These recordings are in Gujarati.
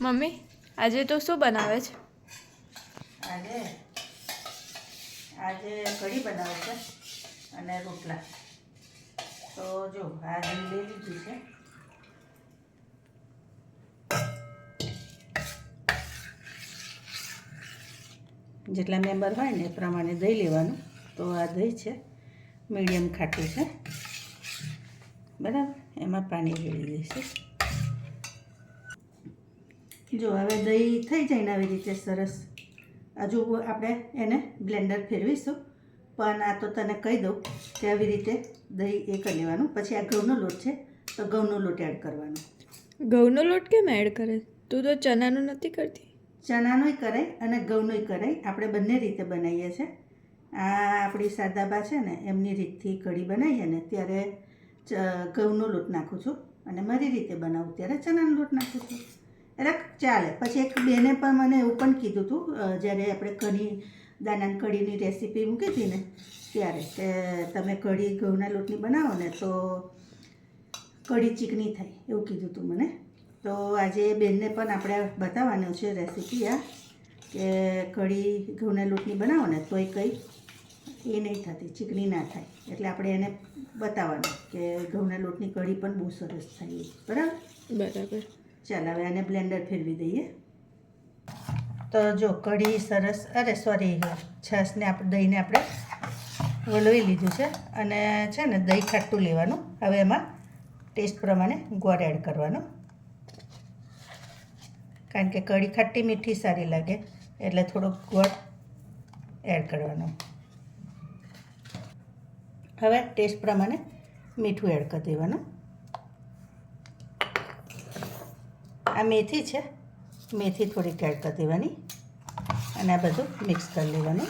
મમ્મી આજે તો શું બનાવે છે? આજે કઢી બનાવે છે અને રોટલા. તો જો આ દહીં લઈ લીધું છે. જેટલા મેમ્બર હોય ને એ પ્રમાણે દહીં લેવાનું. તો આ દહીં છે, મીડિયમ ખાટું છે, બરાબર. એમાં પાણી રેડી દઈશું. જો હવે દહીં થઈ જાય ને આવી રીતે સરસ. હજુ આપણે એને બ્લેન્ડર ફેરવીશું, પણ આ તો તને કહી દઉં કે આવી રીતે દહીં એ કરી લેવાનું. પછી આ ઘઉંનો લોટ છે તો ઘઉંનો લોટ એડ કરવાનો. ઘઉંનો લોટ કેમ એડ કરે? તું તો ચણાનો નથી કરતી. ચણાનોય કરાય અને ઘઉંનોય કરાય, આપણે બંને રીતે બનાવીએ છીએ. આ આપણી સાદાબા છે ને એમની રીતથી કઢી બનાવીએ ને ત્યારે ઘઉંનો લોટ નાખું છું, અને મારી રીતે બનાવું ત્યારે ચણાનો લોટ નાખું છું. એટલે ચાલે. પછી એક બેને પણ મને એવું પણ કીધું હતું જ્યારે આપણે કઢી દાણાની કઢીની રેસીપી મૂકી હતી ને ત્યારે, કે તમે કઢી ઘઉંના લોટની બનાવો ને તો કઢી ચીકણી થાય, એવું કીધું હતું મને. તો આજે બેનને પણ આપણે બતાવવાનું છે રેસીપી આ, કે કઢી ઘઉંના લોટની બનાવો ને તો એ કંઈ એ નહીં થતી, ચીકણી ના થાય. એટલે આપણે એને બતાવવાનું કે ઘઉંના લોટની કઢી પણ બહુ સરસ થાય. બરાબર. ચાલ હવે આને બ્લેન્ડર ફેરવી દઈએ. તો જો કઢી સરસ, છાશને દહીંને આપણે વલોવી લીધું છે, અને છે ને દહીં ખાટું લેવાનું. હવે એમાં ટેસ્ટ પ્રમાણે ગોળ એડ કરવાનો, કારણ કે કઢી ખાટી મીઠી સારી લાગે એટલે થોડોક ગોળ એડ કરવાનો. હવે ટેસ્ટ પ્રમાણે મીઠું એડ કરી દેવાનું. આ મેથી છે, મેથી થોડીક એડ કરી દેવાની, અને આ બધું મિક્સ કરી લેવાનું.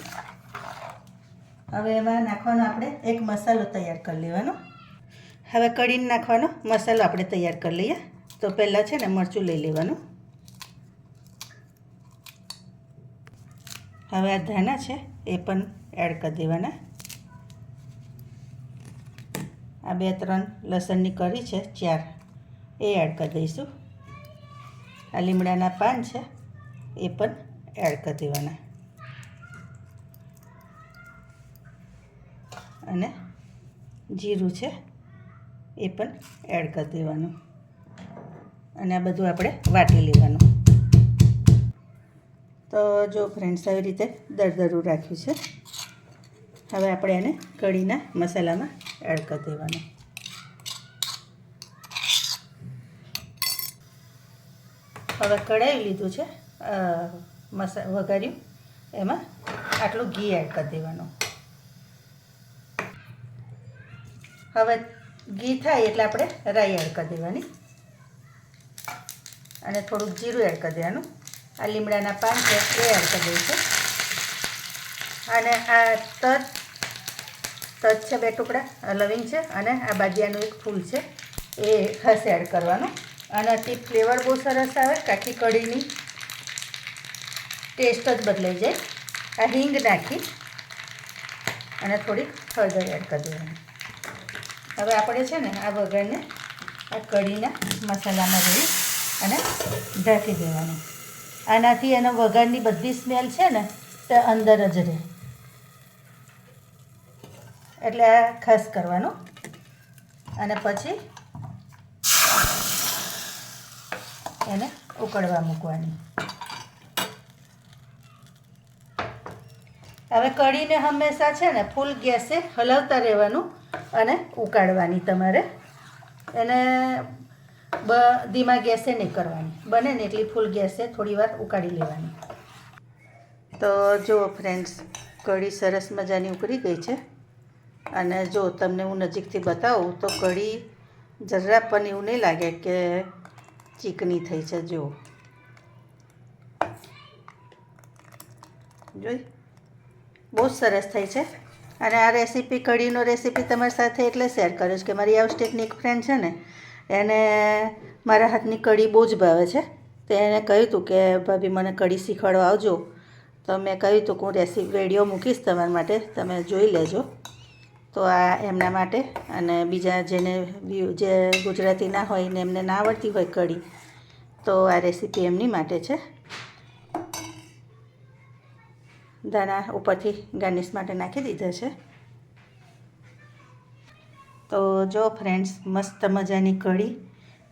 હવે એમાં નાખવાનો આપણે એક મસાલો તૈયાર કરી લેવાનો. હવે કઢીને નાખવાનો મસાલો આપણે તૈયાર કરી લઈએ. તો પહેલાં છે ને મરચું લઈ લેવાનું. હવે આ ધાણા છે એ પણ એડ કરી દેવાના. આ 2-3 લસણની કળી છે, 4 એ એડ કરી દઈશું. આ લીમડાના પાન છે એ પણ એડ કરી દેવાના, અને જીરું છે એ પણ એડ કરી દેવાનું, અને આ બધું આપણે વાટી લેવાનું. તો જો ફ્રેન્ડ્સ આવી રીતે દરદરું રાખ્યું છે. હવે આપણે એને કઢીના મસાલામાં એડ કરી દેવાનું. હવે કઢાઈ લીધું છે વઘાર્યું, એમાં આટલું ઘી એડ કરી દેવાનું. હવે ઘી થાય એટલે આપણે રાઈ એડ કરી દેવાની, અને થોડુંક જીરું એડ કરી દેવાનું. આ લીમડાના પાન છે એ એડ કરી દઈશું, અને આ તજ છે 2 ટુકડા, લવિંગ છે, અને આ બાદિયાનું એક ફૂલ છે એ ખાસ એડ કરવાનું. આનાથી ફ્લેવર બહુ સરસ આવે, આખી કઢીની ટેસ્ટ જ બદલાઈ જાય. આ હિંગ નાખી અને થોડીક હળદર એડ કરી દેવાની. હવે આપણે છે ને આ વઘારને આ કઢીના મસાલામાં રેડી અને ઢાંકી દેવાનું. આનાથી એનો વઘારની બધી સ્મેલ છે ને તે અંદર જ રહે, એટલે આ ખાસ કરવાનું. અને પછી એને ઉકળવા મૂકવાની. હવે કઢીને હંમેશા છે ને ફૂલ ગેસે હલાવતા રહેવાનું અને ઉકાળવાની. તમારે એને ધીમા ગેસે નહીં કરવાની, બને ને એટલી ફૂલ ગેસે થોડી વાર ઉકાળી લેવાની. તો જુઓ ફ્રેન્ડ્સ, કઢી સરસ મજાની ઉકળી ગઈ છે. અને જો તમને હું નજીકથી બતાવું તો કઢી જરા પણ એવું નહીં લાગે કે ચીકણી થઈ છે. જુઓ, જોઈ, બહુ જ સરસ થઈ છે. અને આ રેસીપી, કઢીનો રેસીપી તમારી સાથે એટલે શેર કરીશ કે મારી હાઉસટેકની એક ફ્રેન્ડ છે ને, એને મારા હાથની કઢી બહુ જ ભાવે છે. તો એને કહ્યું હતું કે ભાભી મને કઢી શીખવાડવા આવજો. તો મેં કહ્યું હતું કે હું વિડીયો મૂકીશ તમારા માટે, તમે જોઈ લેજો. તો આ એમના માટે, અને બીજા જે ગુજરાતી ના હોય ને એમને ના આવડતી હોય કઢી, તો આ રેસીપી એમની માટે છે. દાણા ઉપરથી ગાર્નિશ માટે નાખી દીધા છે. તો જો ફ્રેન્ડ્સ, મસ્ત મજાની કઢી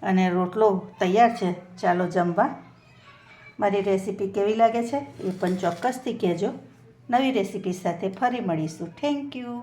અને રોટલો તૈયાર છે. ચાલો જમવા. મારી રેસીપી કેવી લાગે છે એ પણ ચોક્કસથી કહેજો. નવી રેસીપી સાથે ફરી મળીશું. Thank you.